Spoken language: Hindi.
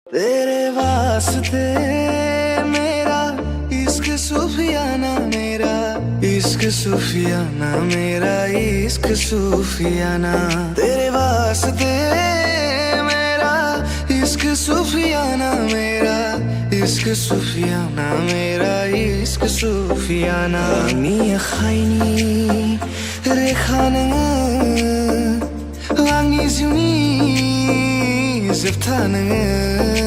तेरे वास्ते मेरा इश्क सूफियाना मेरा इश्क सूफियाना मेरा इश्क सूफियाना तेरे वास्ते मेरा इश्क सूफियाना मेरा इश्क सूफियाना मेरा इश्क सूफियाना आंनि akhaini rekha नोङो आंनि जिउनि जोबथा नोङो